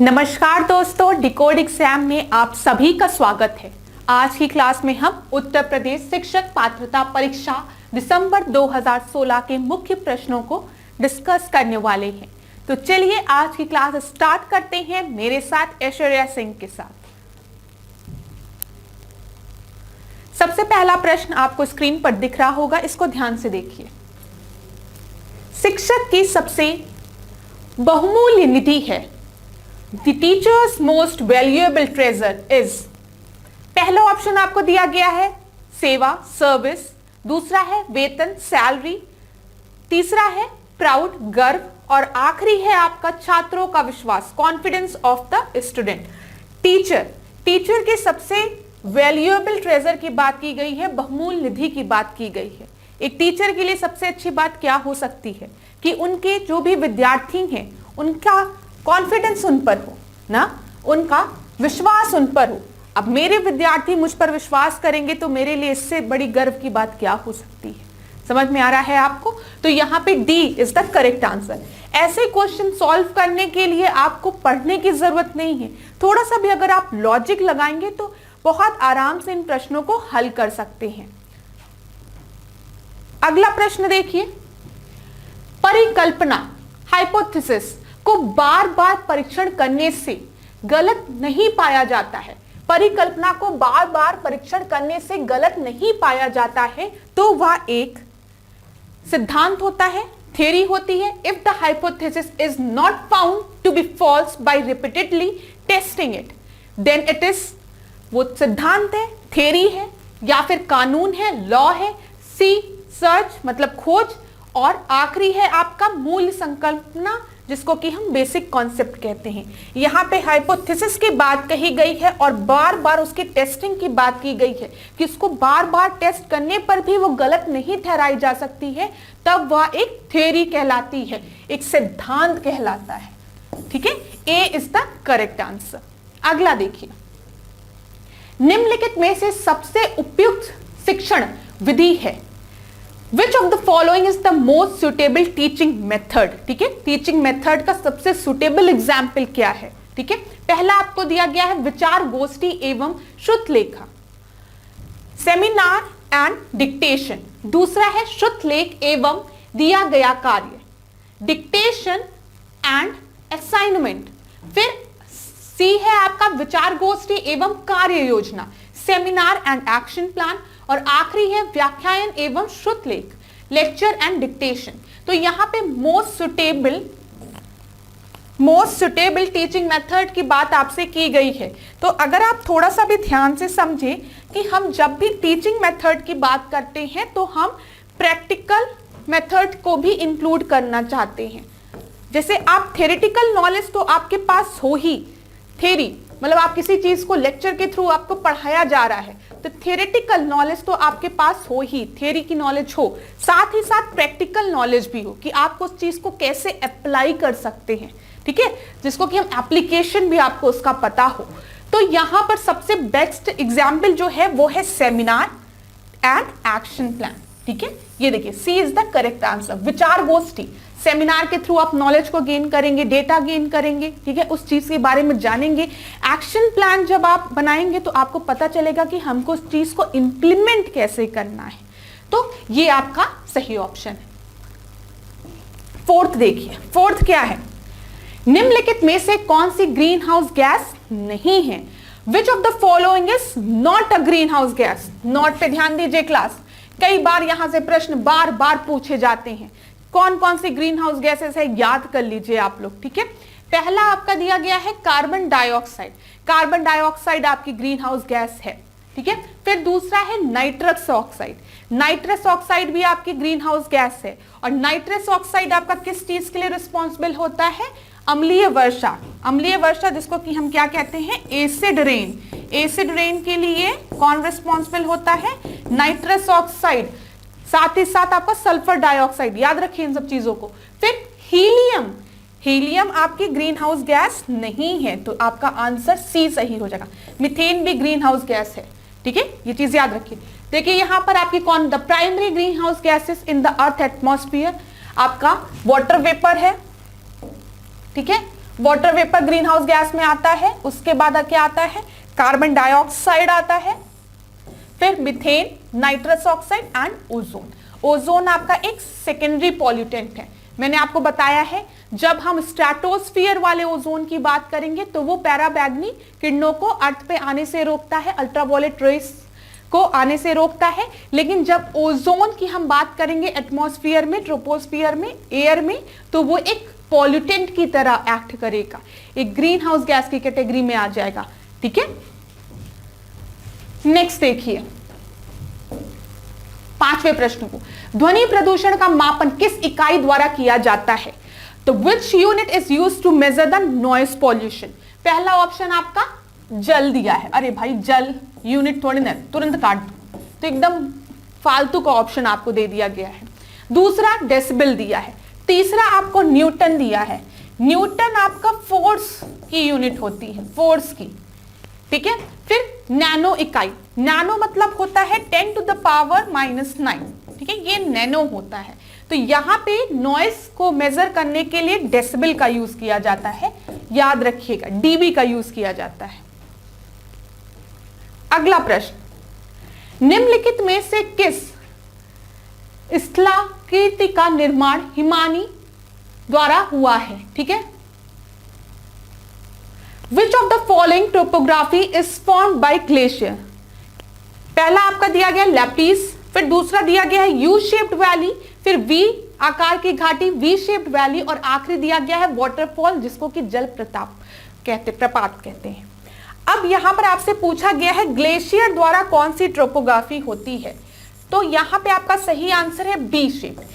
नमस्कार दोस्तों, decode exam में आप सभी का स्वागत है। आज की क्लास में हम उत्तर प्रदेश शिक्षक पात्रता परीक्षा दिसंबर 2016 के मुख्य प्रश्नों को डिस्कस करने वाले हैं। तो चलिए आज की क्लास स्टार्ट करते हैं मेरे साथ ऐश्वर्या सिंह के साथ। सबसे पहला प्रश्न आपको स्क्रीन पर दिख रहा होगा, इसको ध्यान से देखिए। शिक्षक की सबसे बहुमूल्य निधि है। The teacher's most valuable treasure is। पहला ऑप्शन आपको दिया गया है सेवा, सर्विस। दूसरा है वेतन, सैलरी। तीसरा है प्राउड, गर्व। और आखिरी है आपका छात्रों का विश्वास, confidence of the student. Teacher के सबसे वैल्यूएबल ट्रेजर की बात की गई है, बहुमूल्य निधि की बात की गई है। एक टीचर के लिए सबसे अच्छी बात क्या हो सकती है कि उनके जो भी विद्यार्थी हैं उनका कॉन्फिडेंस उन पर हो ना, उनका विश्वास उन पर हो। अब मेरे विद्यार्थी मुझ पर विश्वास करेंगे तो मेरे लिए इससे बड़ी गर्व की बात क्या हो सकती है। समझ में आ रहा है आपको? तो यहाँ पे D is the correct answer. ऐसे क्वेश्चन सॉल्व करने के लिए आपको पढ़ने की जरूरत नहीं है, थोड़ा सा भी अगर आप लॉजिक लगाएंगे तो बहुत आराम से इन प्रश्नों को हल कर सकते हैं। अगला प्रश्न देखिए। परिकल्पना, हाइपोथेसिस को बार बार परीक्षण करने से गलत नहीं पाया जाता है। परिकल्पना को बार बार परीक्षण करने से गलत नहीं पाया जाता है तो वह एक सिद्धांत होता है, थ्योरी होती है। If the hypothesis is not found to be false by repeatedly testing it, then it is, वो सिद्धांत है, थ्योरी है या फिर कानून है, लॉ है। सी सर्च मतलब खोज। और आखिरी है आपका मूल संकल्पना, जिसको कि हम बेसिक कॉन्सेप्ट कहते हैं। यहाँ पे हाइपोथेसिस की बात कही गई है और बार बार उसकी टेस्टिंग की बात की गई है कि उसको बार बार टेस्ट करने पर भी वो गलत नहीं ठहराई जा सकती है, तब वह एक थ्योरी कहलाती है, एक सिद्धांत कहलाता है। ठीक है, ए इज द करेक्ट आंसर। अगला देखिए। निम्नलिखित में से सबसे उपयुक्त शिक्षण विधि है। Which of the following is the most suitable teaching method? ठीक है, टीचिंग मेथड का सबसे सुटेबल एग्जाम्पल क्या है? ठीक है, पहला आपको दिया गया है विचार गोष्ठी एवं श्रुत लेखा, सेमिनार एंड डिक्टेशन। दूसरा है श्रुत लेख एवं दिया गया कार्य, डिक्टेशन एंड असाइनमेंट। फिर सी है आपका विचार गोष्ठी एवं कार्य योजना, सेमिनार एंड एक्शन प्लान। और आखिरी है व्याख्यान एवं श्रुत लेख, लेक्चर एंड डिक्टेशन। तो यहाँ पे मोस्ट सुटेबल टीचिंग मेथड की बात आपसे की गई है। तो अगर आप थोड़ा सा भी ध्यान से समझें कि हम जब भी टीचिंग मेथड की बात करते हैं तो हम प्रैक्टिकल मेथड को भी इंक्लूड करना चाहते हैं। जैसे आप थ्योरेटिकल नॉलेज तो आपके पास हो ही, थ्योरी मतलब आप किसी चीज को लेक्चर के थ्रू आपको पढ़ाया जा रहा है तो थियोरेटिकल नॉलेज तो आपके पास हो ही, थ्योरी की नॉलेज हो, साथ ही साथ प्रैक्टिकल नॉलेज भी हो कि आप उस चीज को कैसे अप्लाई कर सकते हैं। ठीक है, जिसको कि हम एप्लीकेशन भी आपको उसका पता हो। तो यहां पर सबसे बेस्ट एग्जाम्पल जो है वो है सेमिनार एंड एक्शन प्लान। ठीक है, ये देखिए सी इज द करेक्ट आंसर। विचार गोष्ठी, सेमिनार के थ्रू आप नॉलेज को गेन करेंगे, डेटा गेन करेंगे, ठीक है, उस चीज के बारे में जानेंगे। एक्शन प्लान जब आप बनाएंगे तो आपको पता चलेगा कि हमको उस चीज को इंप्लीमेंट कैसे करना है। तो ये आपका सही ऑप्शन है। फोर्थ देखिए, फोर्थ क्या है? निम्नलिखित में से कौन सी ग्रीन हाउस गैस नहीं है? Which of the following is not a green house gas? Not पे ध्यान दीजिए क्लास, कई बार यहां से प्रश्न बार बार पूछे जाते हैं। कौन कौन सी ग्रीन हाउस गैसेस है याद कर लीजिए आप लोग। ठीक है, पहला आपका दिया गया है कार्बन डाइऑक्साइड। कार्बन डाइऑक्साइड आपकी ग्रीन हाउस गैस है। ठीक है, फिर दूसरा है नाइट्रस ऑक्साइड। नाइट्रस ऑक्साइड भी आपकी ग्रीन हाउस गैस है। और नाइट्रस ऑक्साइड आपका किस चीज के लिए रिस्पॉन्सिबल होता है? अम्लीय वर्षा। अम्लीय वर्षा जिसको कि हम क्या कहते हैं? Acid rain. एसिड रेन के लिए कौन रिस्पॉन्सिबल होता है? Nitrous oxide. साथ ही साथ आपका सल्फर डाइऑक्साइड, याद रखिए इन सब चीजों को। फिर हीलियम, हीलियम आपकी ग्रीन हाउस गैस नहीं है, तो आपका आंसर सी सही हो जाएगा। मीथेन भी ग्रीन हाउस गैस है। ठीक है, ये चीज याद रखिए। देखिए यहां पर आपकी कौन, the primary green house gases in the earth atmosphere आपका वाटर वेपर है। ठीक है, water vapour green house gas में आता है। उसके बाद क्या आता है, कार्बन डाइऑक्साइड आता है, फिर methane, nitrous oxide and ozone. Ozone आपका एक सेकेंडरी पॉल्यूटेंट है। मैंने आपको बताया है जब हम स्ट्रेटोस्फीयर वाले ओजोन की बात करेंगे तो वो पैराबैंगनी किरणों को अर्थ पे आने से रोकता है, अल्ट्रावायलेट रेस को आने से रोकता है। लेकिन जब ओजोन की हम बात करेंगे एटमॉस्फेयर में, ट्रोपोस्फियर में, एयर में, तो वो एक पॉल्यूटेंट की तरह एक्ट करेगा, एक ग्रीन हाउस गैस की कैटेगरी में आ जाएगा। ठीक है, नेक्स्ट देखिए 5वें प्रश्न को, ध्वनि प्रदूषण का मापन किस इकाई द्वारा किया जाता है? तो which unit is used to measure the noise pollution? पहला ऑप्शन आपका जल दिया है। अरे भाई जल यूनिट थोड़ी ना, तुरंत काट दो, तो एकदम फालतू का ऑप्शन आपको दे दिया गया है। दूसरा डेसिबल दिया है। तीसरा आपको न्यूटन दिया है। न्यूटन आपका फोर्स की यूनिट होती है, फोर्स की। ठीक है, फिर नैनो इकाई, नैनो मतलब होता है 10 to the power -9। ठीक है, ये नैनो होता है। तो यहां पे नॉइस को मेजर करने के लिए डेसिबल का यूज किया जाता है, याद रखिएगा, डीबी का यूज किया जाता है। अगला प्रश्न, निम्नलिखित में से किस स्थलाकृति का निर्माण हिमानी द्वारा हुआ है? ठीक है, Which of the following topography is formed by glacier? पहला आपका दिया गया लैपीस, फिर दूसरा दिया गया है यू शेप्ड वैली, फिर वी आकार की घाटी, वी शेप्ड वैली, और आखिरी दिया गया है वाटरफॉल, जिसको कि जल प्रपात कहते हैं। अब यहां पर आपसे पूछा गया है ग्लेशियर द्वारा कौन सी ट्रोपोग्राफी होती है, तो यहां पे आपका सही आंसर है बी शेप्ड।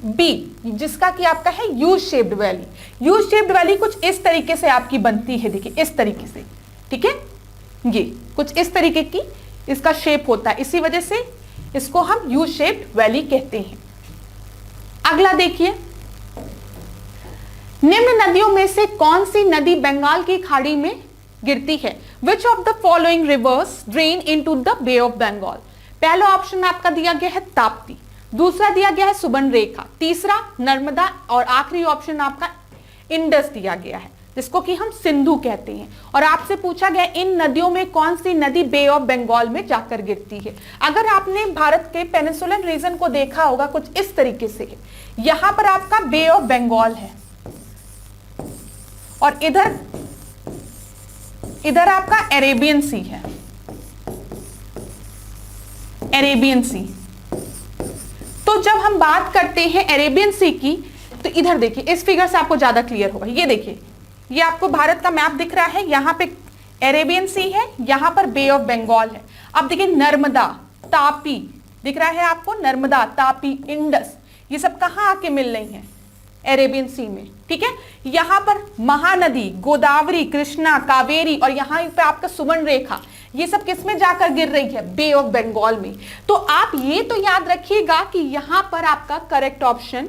बी जिसका कि आपका है U shaped valley. U shaped valley कुछ इस तरीके से आपकी बनती है, देखिए इस तरीके से। ठीक है, ये कुछ इस तरीके की इसका शेप होता है, इसी वजह से इसको हम यू शेप्ड वैली कहते हैं। अगला देखिए, निम्न नदियों में से कौन सी नदी बंगाल की खाड़ी में गिरती है? Which of the following rivers drain into the bay of Bengal? पहला ऑप्शन आपका दिया गया है ताप्ती, दूसरा दिया गया है सुबर्णरेखा, तीसरा नर्मदा, और आखिरी ऑप्शन आपका इंडस दिया गया है, जिसको कि हम सिंधु कहते हैं। और आपसे पूछा गया इन नदियों में कौन सी नदी बे ऑफ बंगाल में जाकर गिरती है। अगर आपने भारत के पेनिसुलर रीजन को देखा होगा, कुछ इस तरीके से है। यहां पर आपका बे ऑफ बंगाल है और इधर आपका अरेबियन सी है, अरेबियन सी। तो जब हम बात करते हैं अरेबियन सी की, तो इधर देखिए, इस फिगर से आपको ज्यादा क्लियर होगा। ये देखिए, ये आपको भारत का मैप दिख रहा है, यहाँ पे अरेबियन सी है, यहाँ पर बे ऑफ बंगाल है। अब देखिए नर्मदा, तापी दिख रहा है आपको, नर्मदा, तापी, इंडस, ये सब कहाँ आके मिल रही हैं? अरेबियन सी में। ठीक है, यहाँ पर महानदी, गोदावरी, कृष्णा, कावेरी, और यहाँ पे आपका सुवर्णरेखा, ये सब किस में जाकर गिर रही है? बे ऑफ बंगाल में। तो आप ये तो याद रखिएगा कि यहां पर आपका करेक्ट ऑप्शन,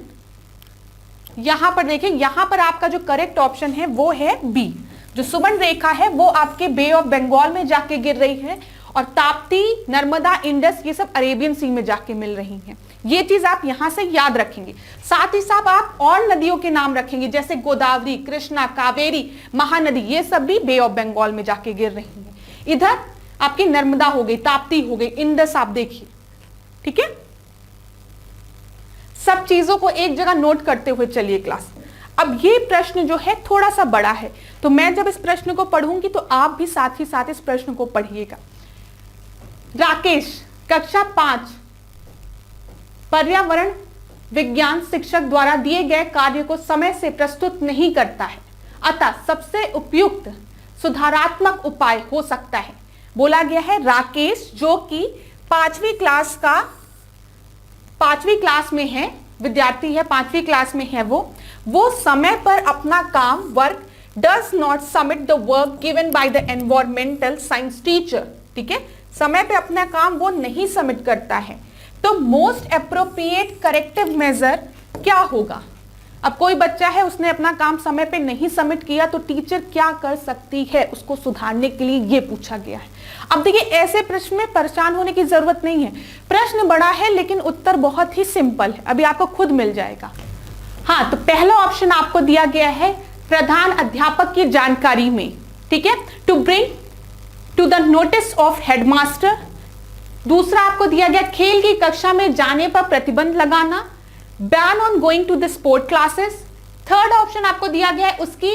यहां पर देखिए, यहां पर आपका जो करेक्ट ऑप्शन है वो है बी। जो सुवर्णरेखा है वो आपके बे ऑफ बंगाल में जाके गिर रही है, और ताप्ती, नर्मदा, इंडस, ये सब अरेबियन सी में जाके मिल रही हैं। ये चीज आप यहां से याद रखेंगे। साथ ही साथ आप और नदियों के नाम रखेंगे, जैसे गोदावरी, कृष्णा, कावेरी, महानदी, ये सब भी बे ऑफ बंगाल में जाके गिर रही हैं। इधर आपकी नर्मदा हो गई, ताप्ती हो गई, इंडस आप देखिए। ठीक है, सब चीजों को एक जगह नोट करते हुए चलिए क्लास। अब ये प्रश्न जो है थोड़ा सा बड़ा है, तो मैं जब इस प्रश्न को पढ़ूंगी तो आप भी साथ ही साथ इस प्रश्न को पढ़िएगा। राकेश कक्षा 5 पर्यावरण विज्ञान शिक्षक द्वारा दिए गए कार्य को समय से प्रस्तुत नहीं करता है, अतः सबसे उपयुक्त सुधारात्मक उपाय हो सकता है। बोला गया है राकेश, जो कि 5वीं क्लास में है, विद्यार्थी है, 5वीं क्लास में है। वो समय पर अपना काम work does not submit the work given by the environmental science teacher. ठीक है, समय पे अपना काम वो नहीं सबमिट करता है, तो मोस्ट अप्रोप्रिएट करेक्टिव मेजर क्या होगा? अब कोई बच्चा है, उसने अपना काम समय पे नहीं सबमिट किया, तो टीचर क्या कर सकती है उसको सुधारने के लिए, ये पूछा गया है। अब देखिए, ऐसे प्रश्न में परेशान होने की जरूरत नहीं है। प्रश्न बड़ा है लेकिन उत्तर बहुत ही सिंपल है, अभी आपको खुद मिल जाएगा। हाँ, तो पहला ऑप्शन आपको दिया गया है प्रधान अध्यापक की जानकारी में, ठीक है, to bring to the notice of headmaster. दूसरा आपको दिया गया खेल की कक्षा में जाने पर प्रतिबंध लगाना, ban on going to the sport classes. Third option आपको दिया गया है उसकी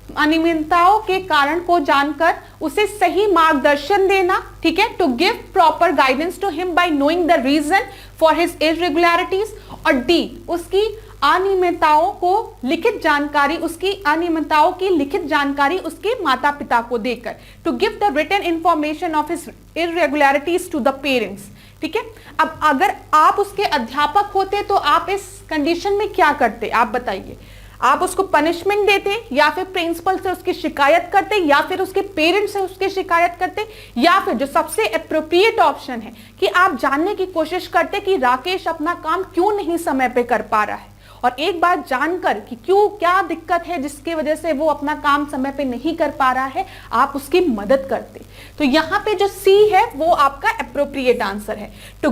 अनियमितताओं के कारण को जानकर उसे सही मार्गदर्शन देना, ठीक है, to give proper guidance to him by knowing the reason for his irregularities. और डी, उसकी अनियमितताओं को लिखित जानकारी, उसकी अनियमितताओं की लिखित जानकारी उसके माता पिता को देकर, to give the written information of his irregularities to the parents, ठीक है। अब अगर आप उसके अध्यापक होते तो आप इस कंडीशन में क्या करते, आप बताइए। आप उसको पनिशमेंट देते, या फिर प्रिंसिपल से उसकी शिकायत करते, या फिर उसके पेरेंट्स से उसकी शिकायत करते, या फिर जो सबसे एप्रोप्रिएट ऑप्शन है कि आप जानने की कोशिश करते कि राकेश अपना काम क्यों नहीं समय पे कर पा रहा है, और एक बार जानकर कि क्यों, क्या दिक्कत है जिसकी वजह से वो अपना काम समय पे नहीं कर पा रहा है, आप उसकी मदद करते। तो यहाँ पे जो सी है वो आपका एप्रोप्रिएट आंसर है, to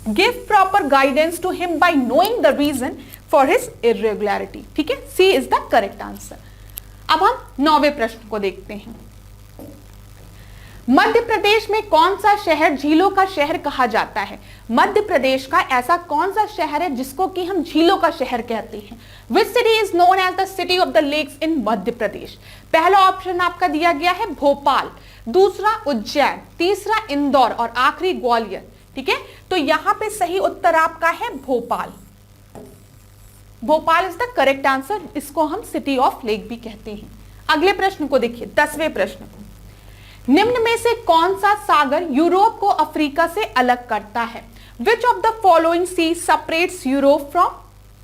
give proper guidance to him by knowing the reason for his irregularity, ठीक है, C is the correct answer. अब हम 9वें प्रश्न को देखते हैं। मध्य प्रदेश में कौन सा शहर झीलों का शहर कहा जाता है? मध्य प्रदेश का ऐसा कौन सा शहर है जिसको कि हम झीलों का शहर कहते हैं? Which city is known as the city of the lakes in Madhya Pradesh? पहला ऑप्शन आपका दिया गया है भोपाल, दूसरा उज्जैन, तीसरा इंदौर और आखिरी ग्वालियर, ठीक है। तो यहां पे सही उत्तर आपका है Bhopal. Bhopal is the correct answer, इसको हम सिटी ऑफ लेक भी कहते हैं। अगले प्रश्न को देखिए, 10वें प्रश्न। निम्न में से कौन सा सागर यूरोप को अफ्रीका से अलग करता है? Which of the following sea separates Europe from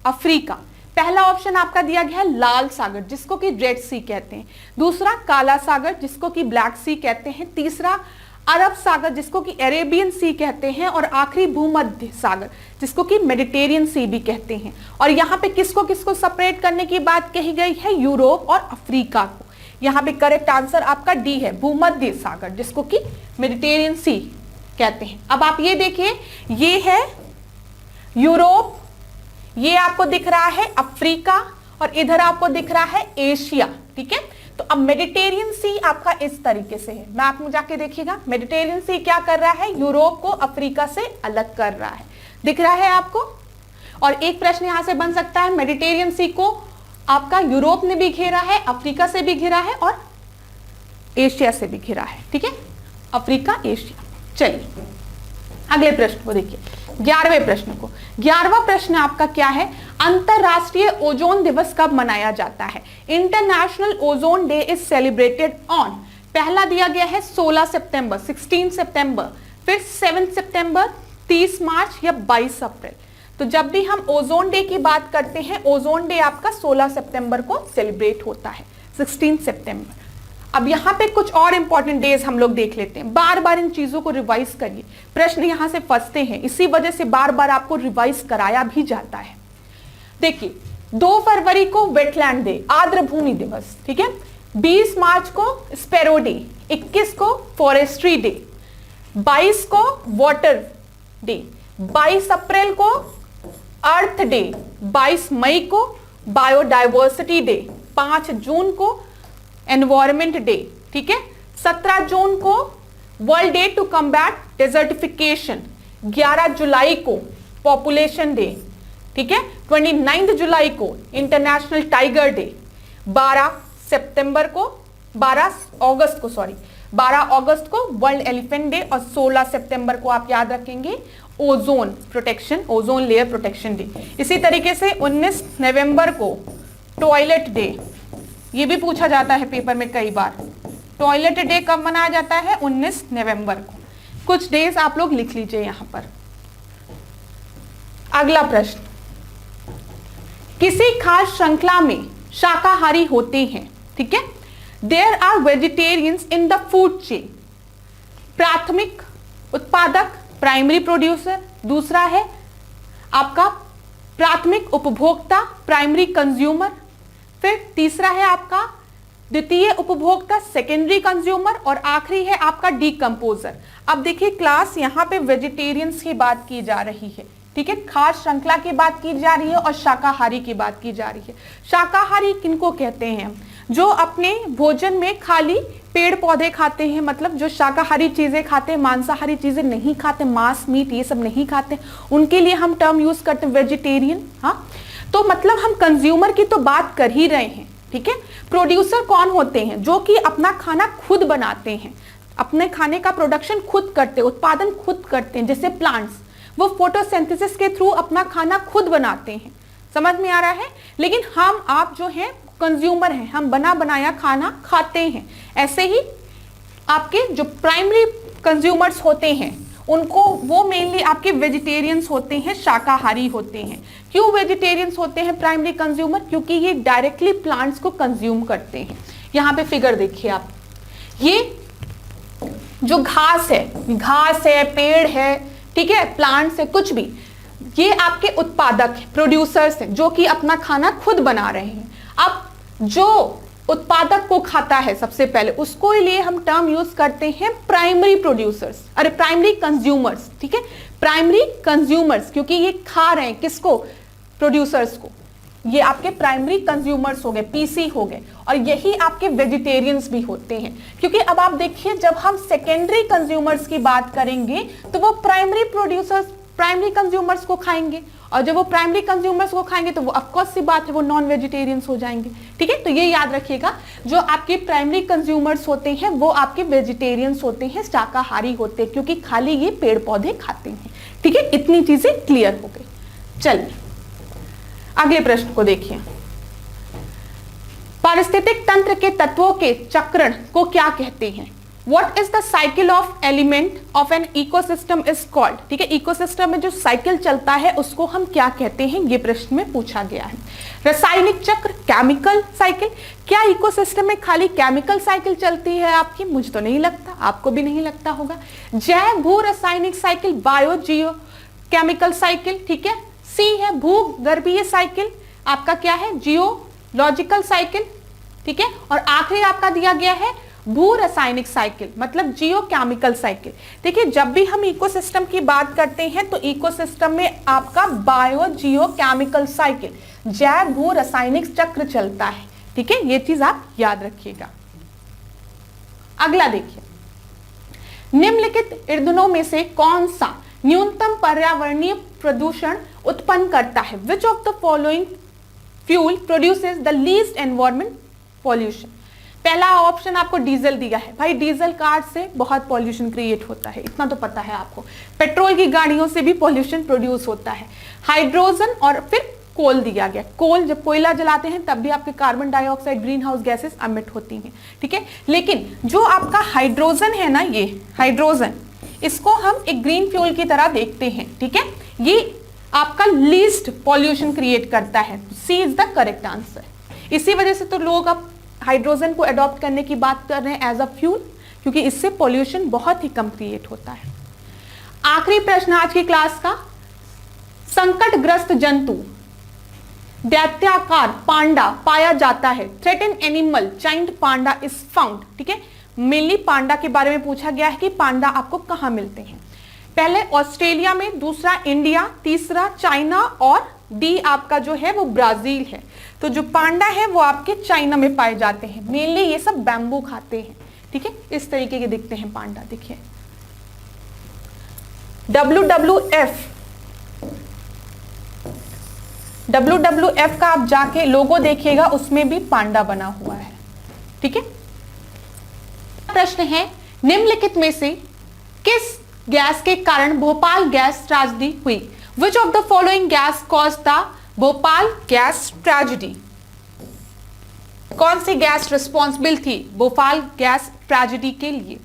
Africa? पहला ऑप्शन आपका दिया गया है लाल सागर, जिसको कि रेड सी कहते हैं, दूसरा काला सागर जिसको कि ब्लैक सी कहते हैं, तीसरा अरब सागर जिसको कि अरेबियन सी कहते हैं, और आखिरी भूमध्य सागर जिसको कि मेडिटेरियन सी भी कहते हैं। और यहाँ पे किसको किसको सेपरेट करने की बात कही गई है? यूरोप और अफ्रीका को। यहाँ पे करेक्ट आंसर आपका डी है, भूमध्य सागर जिसको कि मेडिटेरियन सी कहते हैं। अब आप ये देखिए, ये है यूरोप, ये आपको दिख रहा है अफ्रीका, और इधर आपको दिख रहा है एशिया, ठीक है। तो अब मेडिटेरियन सी आपका इस तरीके से है, मैप में जाके देखिएगा, मेडिटेरियन सी क्या कर रहा है? यूरोप को अफ्रीका से अलग कर रहा है, दिख रहा है आपको। और एक प्रश्न यहां से बन सकता है, मेडिटेरियन सी को आपका यूरोप ने भी घेरा है, अफ्रीका से भी घिरा है और एशिया से भी घिरा है, ठीक है, अफ्रीका एशिया। चलिए अगले प्रश्न को देखिए, 11वें प्रश्न को। 11वां प्रश्न आपका क्या है? अंतरराष्ट्रीय ओजोन दिवस कब मनाया जाता है? International ozone day is celebrated on. पहला दिया गया है 16 सितंबर, 16 सितंबर, फिर 7 सितंबर, 30 मार्च या 22 अप्रैल। तो जब भी हम ओजोन डे की बात करते हैं, ओजोन डे आपका 16 सितंबर को सेलिब्रेट होता है, 16 सितंबर। अब यहाँ पे कुछ और इंपॉर्टेंट डेज हम लोग देख लेते हैं, बार बार इन चीजों को रिवाइज करिए, प्रश्न यहाँ से फंसते हैं, इसी वजह से बार बार आपको रिवाइज कराया भी जाता है। देखिए 2 फरवरी को वेटलैंड डे, आर्द्र भूमि दिवस, ठीक है, 20 मार्च को स्पैरो डे, 21 को फॉरेस्ट्री डे, 22 को वाटर डे, 22 अप्रैल को अर्थ डे, 22 मई को बायोडाइवर्सिटी डे, 5 जून को एनवायरमेंट डे, ठीक है, 17 जून को world day to combat desertification, 11 जुलाई को पॉपुलेशन डे, ठीक है, 29 जुलाई को इंटरनेशनल टाइगर डे, 12 अगस्त को वर्ल्ड एलिफेंट डे, और 16 सितंबर को आप याद रखेंगे ozone protection, ozone layer protection day. इसी तरीके से 19 नवंबर को टॉयलेट डे, ये भी पूछा जाता है पेपर में कई बार, टॉयलेट डे कब मनाया जाता है? 19 नवंबर को। कुछ डेज आप लोग लिख लीजिए यहां पर। अगला प्रश्न, किसी खास श्रृंखला में शाकाहारी होते हैं, ठीक है, there are vegetarians in the food chain. प्राथमिक उत्पादक, प्राइमरी प्रोड्यूसर, दूसरा है आपका प्राथमिक उपभोक्ता, प्राइमरी कंज्यूमर, फिर तीसरा है आपका द्वितीय उपभोक्ता, सेकेंडरी कंज्यूमर, और आखिरी है आपका डीकंपोजर। अब देखिए क्लास, यहाँ पे वेजिटेरियंस की बात की जा रही है, ठीक है, खाद्य श्रृंखला की बात की जा रही है और शाकाहारी की बात की जा रही है। शाकाहारी किनको कहते हैं? जो अपने भोजन में खाली पेड़ पौधे खाते हैं, मतलब जो शाकाहारी चीजें खाते हैं, मांसाहारी चीजें नहीं खाते, मांस मीट ये सब नहीं खाते, उनके लिए हम टर्म यूज करते हैं वेजिटेरियन। हाँ, तो मतलब हम कंज्यूमर की तो बात कर ही रहे हैं, ठीक है। प्रोड्यूसर कौन होते हैं? जो कि अपना खाना खुद बनाते हैं, अपने खाने का प्रोडक्शन खुद करते हैं, उत्पादन खुद करते हैं। जैसे प्लांट्स, वो फोटोसिंथेसिस के थ्रू अपना खाना खुद बनाते हैं। समझ में आ रहा है? लेकिन हम आप जो हैं कंज्यूमर हैं, हम बना बनाया खाना खाते हैं। ऐसे ही आपके जो प्राइमरी कंज्यूमर्स होते हैं उनको, वो मेनली आपके वेजिटेरियंस होते हैं, शाकाहारी होते हैं। क्यों वेजिटेरियंस होते हैं प्राइमरी कंज्यूमर? क्योंकि ये डायरेक्टली प्लांट्स को कंज्यूम करते हैं। यहाँ पे फिगर देखिए आप, ये जो घास है, पेड़ है, ठीक है, प्लांट्स है, कुछ भी, ये आपके उत्पादक है, प्रोड्यूसर्स हैं, जो कि अपना खाना खुद बना रहे हैं। अब जो उत्पादक को खाता है सबसे पहले, उसको लिए हम टर्म यूज करते हैं प्राइमरी प्रोड्यूसर्स, अरे प्राइमरी कंज्यूमर्स, ठीक है, प्राइमरी कंज्यूमर्स, क्योंकि ये खा रहे हैं किसको? प्रोड्यूसर्स को। ये आपके प्राइमरी कंज्यूमर्स हो गए, पीसी हो गए, और यही आपके वेजिटेरियंस भी होते हैं। क्योंकि अब आप देखिए, जब हम सेकेंडरी कंज्यूमर्स की बात करेंगे तो वो प्राइमरी प्रोड्यूसर्स, प्राइमरी कंज्यूमर्स को खाएंगे, और जब वो प्राइमरी कंज्यूमर्स को खाएंगे तो वो ऑफकोर्स सी बात है, वो नॉन वेजिटेरियंस हो जाएंगे, ठीक है। तो ये याद रखिएगा, जो आपके प्राइमरी कंज्यूमर्स होते हैं वो आपके वेजिटेरियंस होते हैं, शाकाहारी होते हैं, क्योंकि खाली ये पेड़ पौधे खाते हैं, ठीक है। इतनी चीजें क्लियर हो गई। चलिए अगले प्रश्न को देखिए। पारिस्थितिक तंत्र के तत्वों के चक्रण को क्या कहते हैं? What is the cycle of element of an ecosystem is called? ठीक है, इकोसिस्टम में जो साइकिल चलता है उसको हम क्या कहते हैं, ये प्रश्न में पूछा गया है। रासायनिक चक्र, केमिकल साइकिल। क्या इकोसिस्टम में खाली केमिकल साइकिल चलती है आपकी? मुझे तो नहीं लगता, आपको भी नहीं लगता होगा। जैव भू रासायनिक साइकिल, बायो जियो केमिकल साइकिल, ठीक है। सी है भूगर्भीय साइकिल, आपका क्या है? जियोलॉजिकल साइकिल, ठीक है। और आखिरी आपका दिया गया है भू रासायनिक साइकिल, मतलब जियोकेमिकल साइकिल। देखिए, जब भी हम इकोसिस्टम की बात करते हैं तो इकोसिस्टम में आपका बायो जियोकेमिकल साइकिल, जैव भू रासायनिक चक्र चलता है, ठीक है। ये चीज आप याद रखिएगा। अगला देखिए, निम्नलिखित ईंधनों में से कौन सा न्यूनतम पर्यावरणीय प्रदूषण उत्पन्न करता है? Which of the following fuel produces the least environment pollution? पहला ऑप्शन आपको डीजल दिया है। भाई डीजल कार से बहुत पॉल्यूशन क्रिएट होता है, इतना तो पता है आपको। पेट्रोल की गाड़ियों से भी पॉल्यूशन प्रोड्यूस होता है। हाइड्रोजन और फिर कोल दिया गया। कोल, जब कोयला जलाते हैं तब भी आपके carbon dioxide, green house gases emit होती हैं, ठीक है। लेकिन जो आपका हाइड्रोजन है ना, ये हाइड्रोजन, इसको हम एक ग्रीन फ्यूल की तरह देखते हैं, ठीक है। ये आपका लीस्ट पॉल्यूशन क्रिएट करता है। C is the correct answer. इसी वजह से तो लोग अब हाइड्रोजन को अडॉप्ट करने की बात कर रहे हैं एज अ फ्यूल, क्योंकि इससे पॉल्यूशन बहुत ही कम क्रिएट होता है। आखिरी प्रश्न आज की क्लास का, संकटग्रस्त जंतु दैत्याकार पांडा पाया जाता है। Threaten animal giant panda is found, ठीक है। मेनली पांडा के बारे में पूछा गया है कि पांडा आपको कहां मिलते हैं। पहले ऑस्ट्रेलिया में, दूसरा इंडिया, तीसरा चाइना, और डी आपका जो है वो ब्राजील है। तो जो पांडा है वो आपके चाइना में पाए जाते हैं। मेनली ये सब बैम्बू खाते हैं, ठीक है। इस तरीके के दिखते हैं पांडा। देखिए WWF का आप जाके लोगो देखिएगा, उसमें भी पांडा बना हुआ है, ठीक है। प्रश्न है, निम्नलिखित में से किस गैस के कारण भोपाल गैस ट्रेजेडी हुई? Which of the following gas caused the Bhopal gas tragedy? कौन सी गैस रिस्पॉन्सिबल थी भोपाल गैस ट्रेजेडी के लिए?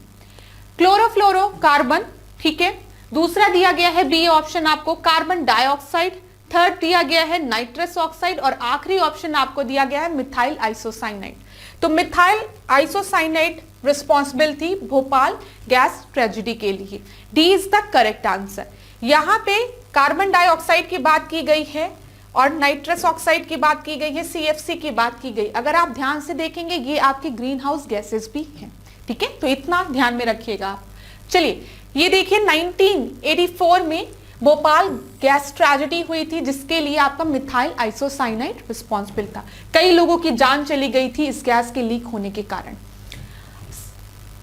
क्लोरोफ्लोरोकार्बन, ठीक है। दूसरा दिया गया है बी ऑप्शन आपको कार्बन डाइऑक्साइड, थर्ड दिया गया है नाइट्रस ऑक्साइड, और आखिरी ऑप्शन आपको दिया गया है मिथाइल आइसोसाइनाइड। तो मिथाइल आइसोसाइनाइड रिस्पॉन्सिबल थी भोपाल गैस ट्रेजेडी के लिए। D is the correct answer. यहां पे कार्बन डाइऑक्साइड की बात की गई है और नाइट्रस ऑक्साइड की बात की गई है, CFC की बात की गई। अगर आप ध्यान से देखेंगे ये आपके ग्रीन हाउस गैसेस भी हैं, ठीक है। तो इतना ध्यान में रखिएगा आप। चलिए ये देखिए 1984 में भोपाल गैस ट्रेजेडी हुई थी जिसके लिए आपका मिथाइल आइसोसाइनाइड रिस्पॉन्सिबल था। कई लोगों की जान चली गई थी इस गैस के लीक होने के कारण।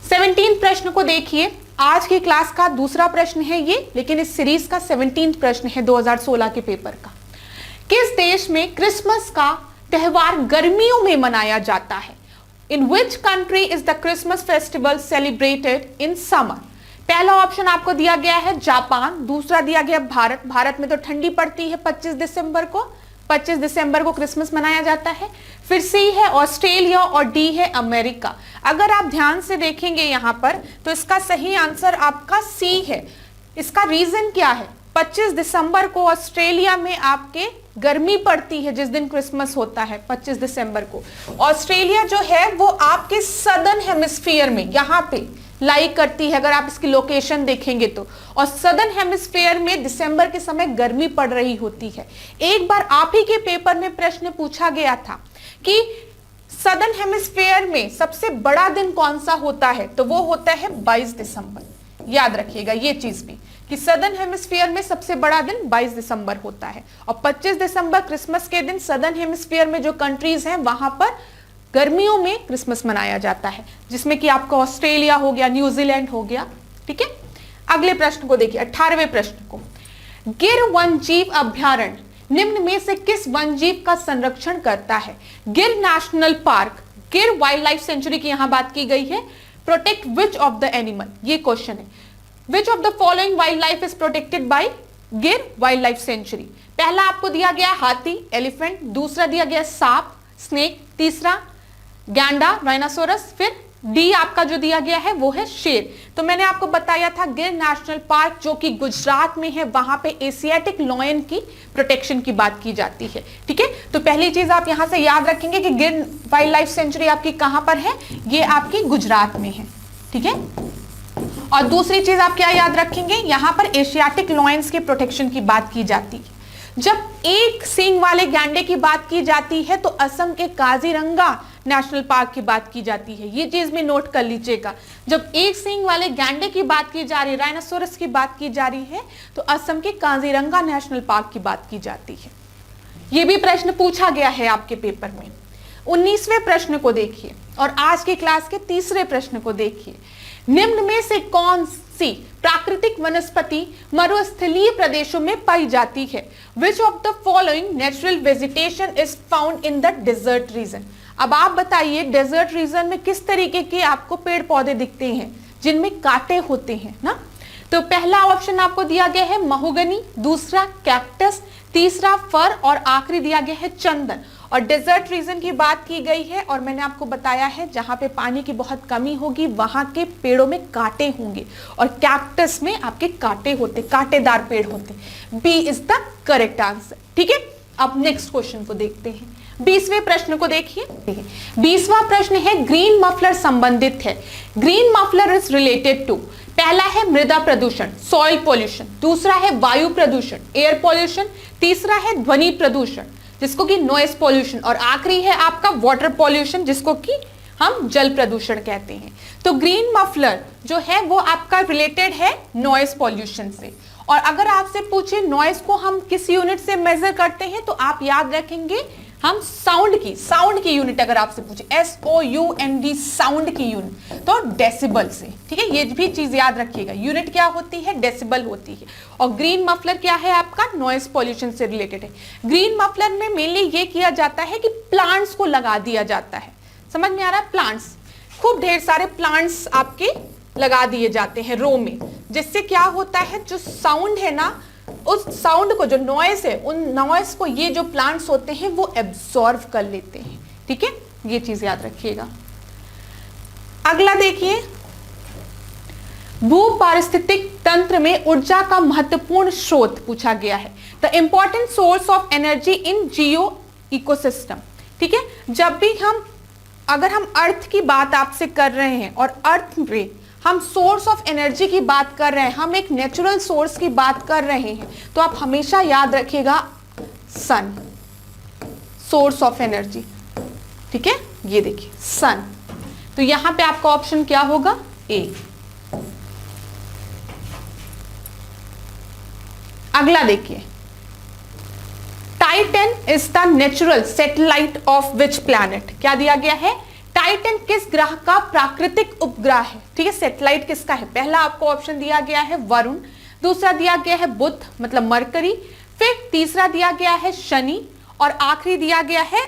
17 प्रश्न को देखिए, आज की क्लास का दूसरा प्रश्न है ये, लेकिन इस सीरीज का 17 प्रश्न है 2016 के पेपर का। किस देश में क्रिसमस का त्योहार गर्मियों में मनाया जाता है? In which country is the Christmas festival celebrated in summer? पहला ऑप्शन आपको दिया गया है जापान, दूसरा दिया गया भारत। भारत में तो ठंडी पड़ती है 25 दिसंबर को, 25 दिसंबर को क्रिसमस मनाया जाता है। फिर सी है ऑस्ट्रेलिया और डी है अमेरिका। अगर आप ध्यान से देखेंगे यहां पर तो इसका सही आंसर आपका सी है। इसका रीजन क्या है? 25 दिसंबर को ऑस्ट्रेलिया में आपके गर्मी पड़ती है जिस दिन क्रिसमस होता है 25 दिसंबर को। ऑस्ट्रेलिया जो है वो आपके सदर्न हेमिस्फीयर में यहां पे लाई करती है, अगर आप इसकी लोकेशन देखेंगे तो। और सदर्न हेमिस्फीयर में दिसंबर के समय गर्मी पड़ रही होती है। एक बार आप ही के पेपर में प्रश्न पूछा गया था कि सदर्न हेमिस्फीयर में सबसे बड़ा दिन कौन सा होता है, तो वो होता है 22 दिसंबर। याद रखिएगा ये चीज भी कि सदर्न हेमिस्फीयर में सबसे बड़ा दिन 22 दिसंबर होता है और 25 दिसंबर क्रिसमस के दिन सदर्न हेमिस्फीयर में जो कंट्रीज हैं वहां पर गर्मियों में क्रिसमस मनाया जाता है, जिसमें कि आपका ऑस्ट्रेलिया हो गया, न्यूजीलैंड हो गया। ठीक है, अगले प्रश्न को देखिए, 18वें प्रश्न को। गिर वन जीव अभ्यारण्य निम्न में से किस वन जीव का संरक्षण करता है? गिर नेशनल पार्क, गिर वाइल्ड लाइफ सेंचुरी की यहां बात की गई है। Protect which of the animal, ये क्वेश्चन है। Which of the following wild life is protected by गिर वाइल्ड लाइफ सेंचुरी? पहला आपको दिया गया हाथी, एलिफेंट, दूसरा दिया गया सांप, स्नेक, तीसरा गैंडा, राइनासोरस, फिर डी आपका जो दिया गया है वो है शेर। तो मैंने आपको बताया था गिर नेशनल पार्क जो कि गुजरात में है, वहां पे एशियाटिक लॉयन की प्रोटेक्शन की बात की जाती है। ठीक है, तो पहली चीज आप यहां से याद रखेंगे कि गिर वाइल्ड लाइफ सेंचुरी आपकी कहां पर है? ये आपकी गुजरात में है। ठीक है, और दूसरी चीज आप क्या याद रखेंगे? यहां पर एशियाटिक लॉयंस के प्रोटेक्शन की बात की जाती है। जब एक सींग वाले गैंडे की बात की जाती है तो असम के काजीरंगा नेशनल पार्क की बात की जाती है। ये चीज में नोट कर लीजिएगा, जब एक सींग वाले गैंडे की बात की जा रही है, राइनासोरस की बात की जा रही है, तो असम के काजीरंगा नेशनल पार्क की बात की जाती है। ये भी प्रश्न पूछा गया है आपके पेपर में। 19वें प्रश्न को देखिए और आज की क्लास के तीसरे प्रश्न को देखिए। निम्न में से कौन सी प्राकृतिक वनस्पति मरुस्थलीय प्रदेशों में पाई जाती है? Which of the following natural vegetation is found in the desert region? अब आप बताइए डेजर्ट रीजन में किस तरीके के आपको पेड़ पौधे दिखते हैं जिनमें कांटे होते हैं ना? तो पहला ऑप्शन आपको दिया गया है महोगनी, दूसरा कैक्टस, तीसरा फर और आखिरी दिया गया है चंदन। और डेजर्ट रीजन की बात की गई है और मैंने आपको बताया है जहां पे पानी की बहुत कमी होगी वहां के पेड़ों में कांटे होंगे और कैक्टस में आपके कांटे होते, कांटेदार पेड़ होते। B is the correct answer. ठीक है, अब नेक्स्ट क्वेश्चन को देखते हैं। 20वें प्रश्न को देखिए। 20वां प्रश्न है ग्रीन मफलर संबंधित है। Green muffler is related to, पहला है मृदा प्रदूषण, सॉइल पॉल्यूशन, दूसरा है वायु प्रदूषण, एयर पॉल्यूशन, तीसरा है ध्वनि प्रदूषण जिसको कि नॉइस पॉल्यूशन, और आखिरी है आपका वाटर पॉल्यूशन जिसको कि हम जल प्रदूषण कहते हैं। तो ग्रीन मफलर जो है वो आपका रिलेटेड है नॉइस पॉल्यूशन से। और अगर आपसे पूछे नॉइस को हम किस यूनिट से मेजर करते हैं तो आप याद रखेंगे हम साउंड की यूनिट अगर आपसे पूछे SOUND साउंड की यूनिट तो डेसिबल से। ठीक है, ये भी चीज याद रखिएगा, यूनिट क्या होती है? डेसिबल होती है। और ग्रीन मफलर क्या है आपका? नॉइस पॉल्यूशन से रिलेटेड है। ग्रीन मफलर में मेनली ये किया जाता है कि प्लांट्स को लगा दिया जाता है। समझ में आ रहा है? प्लांट्स, खूब ढेर सारे प्लांट्स आपके लगा दिए जाते हैं रो में, जिससे क्या होता है जो साउंड है ना, उस साउंड को, जो नॉइस है, उन नॉइस को ये जो प्लांट्स होते हैं वो एब्जॉर्व कर लेते हैं। ठीक है, ये चीज याद रखिएगा। अगला देखिए, भू पारिस्थितिक तंत्र में ऊर्जा का महत्वपूर्ण स्रोत पूछा गया है। The important source of energy in Jio ecosystem. ठीक है, जब भी अगर हम अर्थ की बात आपसे कर रहे हैं और अर्थ पे हम सोर्स ऑफ एनर्जी की बात कर रहे हैं, हम एक नेचुरल सोर्स की बात कर रहे हैं, तो आप हमेशा याद रखिएगा सन, सोर्स ऑफ एनर्जी। ठीक है, ये देखिए सन। तो यहां पे आपका ऑप्शन क्या होगा? ए। अगला देखिए, Titan is the natural satellite of which planet. क्या दिया गया है, टाइटन किस ग्रह का प्राकृतिक उपग्रह है। ठीक है, सैटेलाइट किसका है। पहला आपको ऑप्शन दिया गया है वरुण, दूसरा दिया गया है बुध मतलब मरकरी, फिर तीसरा दिया गया है शनि और आखिरी दिया गया है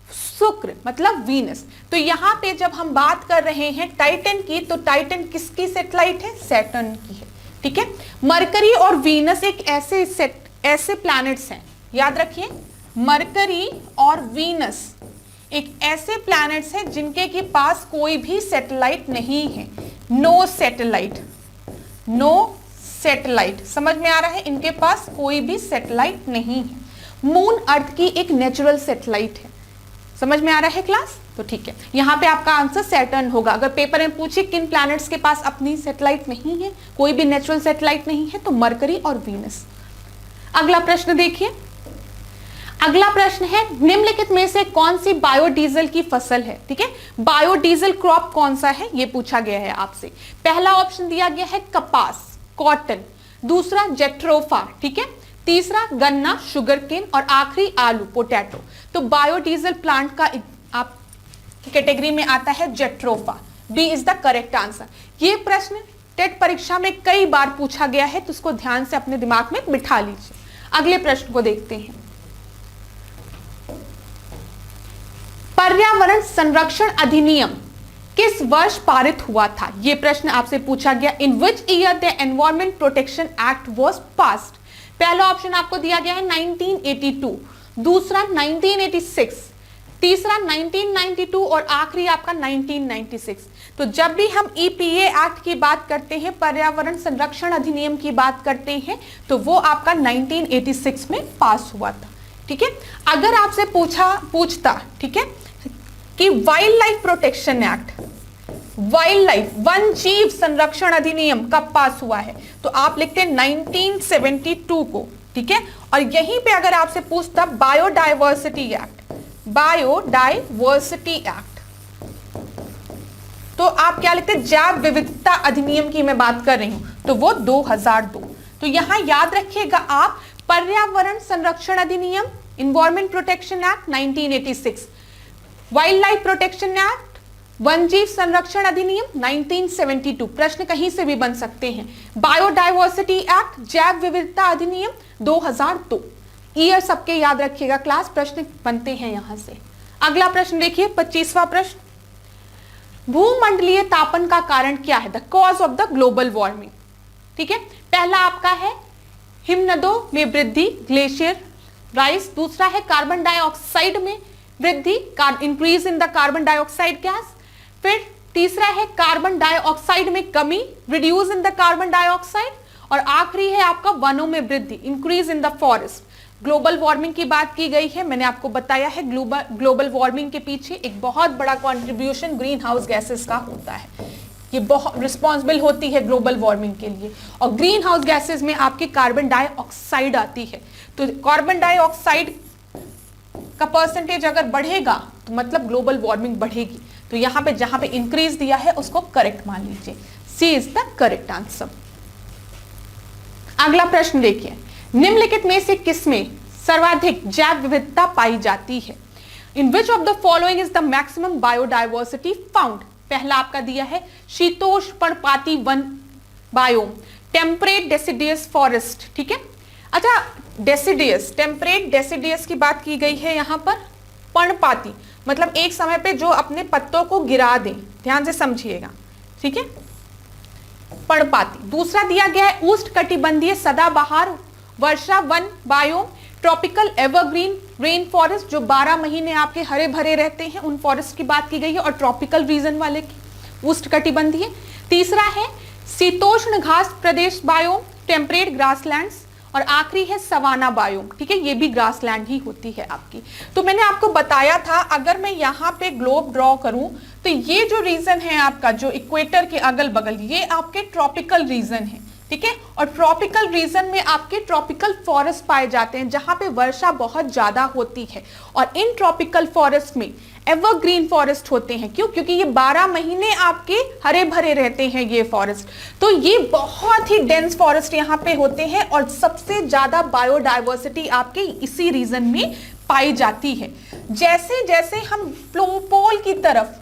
शुक्र मतलब वीनस। तो यहां पे जब हम बात कर रहे हैं टाइटन की, तो टाइटन किसकी सैटेलाइट है, सैटर्न की है। ठीक है, मरकरी और वीनस एक ऐसे प्लैनेट्स हैं, याद रखिए, मरकरी और वीनस एक ऐसे प्लैनेट्स हैं जिनके के पास कोई भी सैटेलाइट नहीं है। नो सैटेलाइट, नो सैटेलाइट, समझ में आ रहा है, इनके पास कोई भी सैटेलाइट नहीं है। मून अर्थ की एक नेचुरल सैटेलाइट है। समझ में आ रहा है क्लास। तो ठीक है, यहां पे आपका आंसर सैटर्न होगा। अगर पेपर में पूछे किन प्लैनेट्स के पास अपनी सैटेलाइट नहीं है, कोई भी नेचुरल सैटेलाइट नहीं है, तो मरकरी और वीनस। अगला प्रश्न देखिए, अगला प्रश्न है निम्नलिखित में से कौन सी बायोडीजल की फसल है। ठीक है, बायोडीजल क्रॉप कौन सा है ये पूछा गया है आपसे। पहला ऑप्शन दिया गया है कपास कॉटन, दूसरा जेट्रोफा, ठीक है, तीसरा गन्ना शुगर केन और आखिरी आलू पोटैटो। तो बायोडीजल प्लांट का आप कैटेगरी में आता है jatropha. B is the correct answer. ये प्रश्न टेट परीक्षा में कई बार पूछा गया है, तो उसको ध्यान से अपने दिमाग में बिठा लीजिए। अगले प्रश्न को देखते हैं, पर्यावरण संरक्षण अधिनियम किस वर्ष पारित हुआ था। यह प्रश्न आपसे पूछा गया। In which year the environment protection act was passed. पहला ऑप्शन आपको दिया गया है 1982, दूसरा 1986, तीसरा 1992 और आखिरी आपका 1996। तो जब भी हम ईपीए एक्ट की बात करते हैं, पर्यावरण संरक्षण अधिनियम की बात करते हैं, तो वो आपका 1986 में पास हुआ था। ठीक है, अगर आपसे पूछता ठीक है कि wild life protection act, wild life one जीव संरक्षण अधिनियम कब पास हुआ है, तो आप लिखते हैं 1972 को। ठीक है, और यहीं पे अगर आपसे पूछता बायोडाइवर्सिटी एक्ट, बायोडाइवर्सिटी एक्ट, तो आप क्या लिखते हैं, जैव विविधता अधिनियम की मैं बात कर रही हूं, तो वो 2002। तो यहां याद रखिएगा आप, पर्यावरण संरक्षण अधिनियम environment protection act 1986, wild life protection act one जीव संरक्षण अधिनियम 1972। प्रश्न कहीं से भी बन सकते हैं। बायोडाइवर्सिटी एक्ट जैव विविधता अधिनियम 2002। ईयर सबके याद रखिएगा क्लास, प्रश्न बनते हैं यहां से। अगला प्रश्न देखिए, 25वां प्रश्न, भूमंडलीय तापन का कारण क्या है, the cause of the global warming. ठीक है, पहला आपका है हिमनदों में वृद्धि, ग्लेशियर राइज, दूसरा है कार्बन डाइऑक्साइड में वृद्धि, increase in the carbon dioxide gas, फिर तीसरा है कार्बन डाइऑक्साइड में कमी, reduce in the carbon dioxide, और आखिरी है आपका वनों में वृद्धि, increase in the forest. Global warming की बात की गई है, मैंने आपको बताया है ग्लोबल वार्मिंग के पीछे एक बहुत बड़ा कंट्रीब्यूशन ग्रीन हाउस गैसेस का होता है। ये बहुत रिस्पॉन्सिबल होती है ग्लोबल वार्मिंग के लिए, और ग्रीन हाउस गैसेस में आपकी कार्बन डाइऑक्साइड आती है। तो कार्बन डाइऑक्साइड का परसेंटेज अगर बढ़ेगा तो मतलब ग्लोबल वार्मिंग बढ़ेगी। तो यहां पे जहां पे इंक्रीज दिया है उसको करेक्ट मान लीजिए, सी इज द करेक्ट आंसर। अगला प्रश्न देखिए, निम्नलिखित में से किसमें सर्वाधिक जैव विविधता पाई जाती है। In which of the following is the maximum biodiversity found. पहला आपका दिया है शीतोष्ण पर्णपाती वन बायोम, टेम्परेट डेसिडियस फॉरेस्ट। ठीक है, अच्छा डेसिडियस, टेम्परेट डेसिडियस की बात की गई है यहां पर। पर्णपाती मतलब एक समय पे जो अपने पत्तों को गिरा दें, ध्यान से समझिएगा। ठीक है, पर्णपाती। दूसरा दिया गया है उष्णकटिबंधीय सदाबहार वर्षा वन biome, tropical evergreen rain forest, जो 12 महीने आपके हरे भरे रहते हैं, उन फॉरेस्ट की बात की गई है, और ट्रॉपिकल रीजन वाले की उष्णकटिबंधीय। तीसरा है शीतोष्ण घास प्रदेश बायोम, टेम्परेट ग्रासलैंड्स, और आखिरी है सवाना बायोम। ठीक है, ये भी ग्रासलैंड ही होती है आपकी। तो मैंने आपको बताया था, अगर मैं यहाँ पे ग्लोब ड्रॉ करूं तो ये जो रीजन है आपका, जो इक्वेटर के अगल बगल, ये आपके ट्रॉपिकल रीजन है। ठीक है। और ट्रॉपिकल रीजन में आपके ट्रॉपिकल फॉरेस्ट पाए जाते हैं जहां पे वर्षा बहुत ज्यादा होती है, और इन ट्रॉपिकल फॉरेस्ट में एवरग्रीन फॉरेस्ट होते हैं। क्यों? क्योंकि ये 12 महीने आपके हरे भरे रहते हैं ये फॉरेस्ट, तो ये बहुत ही डेंस फॉरेस्ट यहाँ पे होते हैं, और सबसे ज्यादा बायोडाइवर्सिटी आपके इसी रीजन में पाई जाती है। जैसे जैसे हम पोल की तरफ,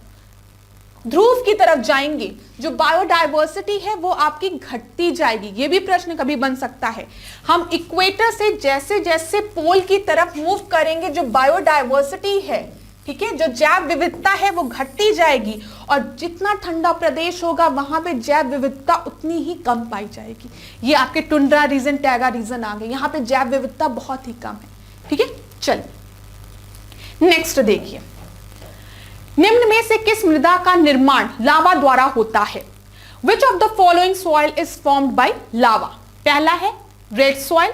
ध्रुव की तरफ जाएंगे, जो बायोडाइवर्सिटी है वो आपकी घटती जाएगी। ये भी प्रश्न कभी बन सकता है। हम इक्वेटर से जैसे जैसे पोल की तरफ मूव करेंगे, जो बायोडाइवर्सिटी है, ठीक है, जो जैव विविधता है वो घटती जाएगी, और जितना ठंडा प्रदेश होगा वहां पे जैव विविधता उतनी ही कम पाई जाएगी। ये आपके टुंड्रा रीजन, टैगा रीजन आ गए, यहाँ पे जैव विविधता बहुत ही कम है। ठीक है, चलिए नेक्स्ट देखिए, निम्न में से किस मृदा का निर्माण लावा द्वारा होता है? Which of the following soil is formed by lava? पहला है रेड सॉइल,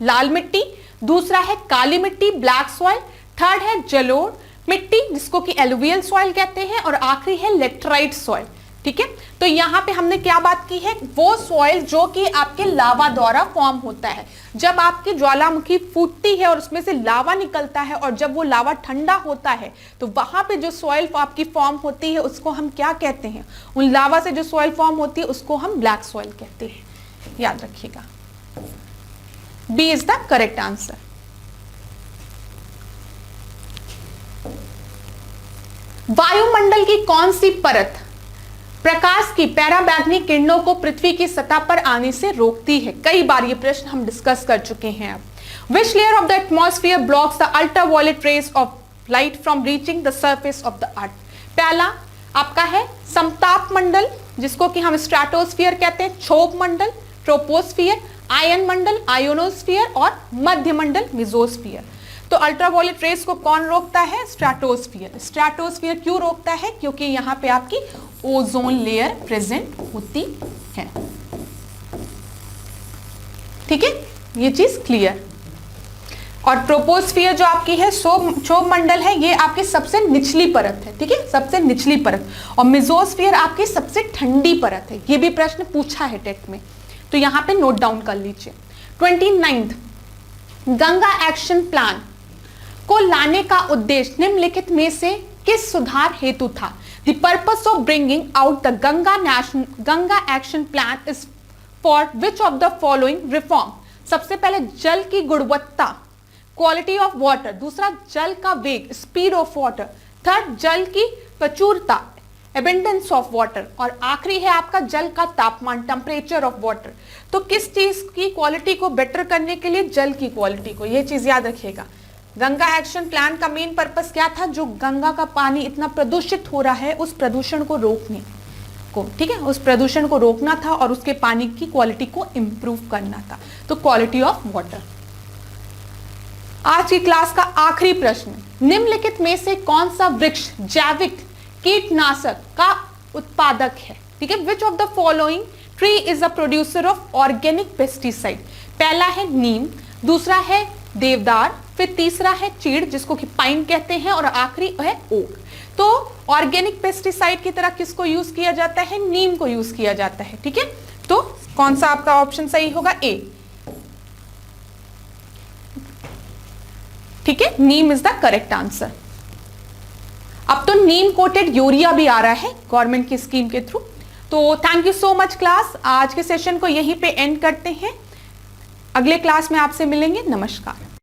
लाल मिट्टी, दूसरा है काली मिट्टी, ब्लैक सॉइल, थर्ड है जलोढ़ मिट्टी जिसको कि एलुवियल सॉइल कहते हैं, और आखिरी है लेटराइट सॉइल। ठीक है, तो यहां पे हमने क्या बात की है? वो सॉइल जो कि आपके लावा द्वारा फॉर्म होता है। जब आपकी ज्वालामुखी फूटती है और उसमें से लावा निकलता है, और जब वो लावा ठंडा होता है तो वहां पे जो सॉइल आपकी फॉर्म होती है उसको हम क्या कहते हैं? उन लावा से जो सॉइल फॉर्म होती है उसको हम ब्लैक सॉइल कहते हैं। याद रखिएगा, B is the correct answer. वायुमंडल की कौन सी परत प्रकाश की पराबैंगनी किरणों को पृथ्वी की सतह पर आने से रोकती है? कई बार ये प्रश्न हम डिस्कस कर चुके हैं। अब which layer of the atmosphere blocks the ultraviolet rays of light from reaching the surface of the earth? पहला आपका है समताप मंडल जिसको कि हम स्ट्रेटोस्फीयर कहते हैं, क्षोभ मंडल ट्रोपोस्फियर, आयन मंडल आयोनोस्फीयर, और मध्य मंडल मेसोस्फीयर। तो अल्ट्रावायलेट रेस को कौन रोकता है? स्ट्रेटोस्फीयर। स्ट्रेटोस्फीयर क्यों रोकता है? क्योंकि यहां पे आपकी ओजोन लेयर प्रेजेंट होती है। ठीक है, ये चीज क्लियर। और ट्रोपोस्फियर जो आपकी है क्षोभ मंडल है, ये आपकी सबसे निचली परत है। ठीक है, सबसे निचली परत। और मेसोस्फीयर आपकी सबसे ठंडी परत है। ये भी प्रश्न पूछा है टेट में, तो यहां पे नोट डाउन कर लीजिए। 29 गंगा एक्शन प्लान को लाने का उद्देश्य निम्नलिखित में से किस सुधार हेतु था? The purpose of bringing out the Ganga Action Plan is for which of the following reform? सबसे पहले जल की गुणवत्ता, क्वालिटी ऑफ वाटर, दूसरा जल का वेग, स्पीड ऑफ वाटर, थर्ड जल की प्रचुरता, एबंडेंस ऑफ वाटर, और आखिरी है आपका जल का तापमान, टेम्परेचर ऑफ वाटर। तो किस चीज की क्वालिटी को बेटर करने के लिए? जल की क्वालिटी को। ये चीज याद रखिएगा। गंगा एक्शन प्लान का मेन पर्पस क्या था? जो गंगा का पानी इतना प्रदूषित हो रहा है उस प्रदूषण को रोकने को, ठीक है, उस प्रदूषण को रोकना था और उसके पानी की क्वालिटी को इंप्रूव करना था। तो क्वालिटी ऑफ वाटर। आज की क्लास का आखिरी प्रश्न, निम्नलिखित में से कौन सा वृक्ष जैविक कीटनाशक का उत्पादक है? ठीक है, which of the following tree is a producer of organic pesticide? पहला है नीम, दूसरा है देवदार, फिर तीसरा है चीड़ जिसको कि पाइन कहते हैं, और आखिरी है ओक। तो ऑर्गेनिक पेस्टिसाइड की तरह किसको यूज किया जाता है? नीम को यूज किया जाता है। ठीक है, तो कौन सा आपका ऑप्शन सही होगा? ए। ठीक है, नीम इज द करेक्ट आंसर। अब तो नीम कोटेड यूरिया भी आ रहा है गवर्नमेंट की स्कीम के थ्रू। तो thank you so much class. आज के सेशन को यहीं पे एंड करते हैं, अगले क्लास में आपसे मिलेंगे। नमस्कार।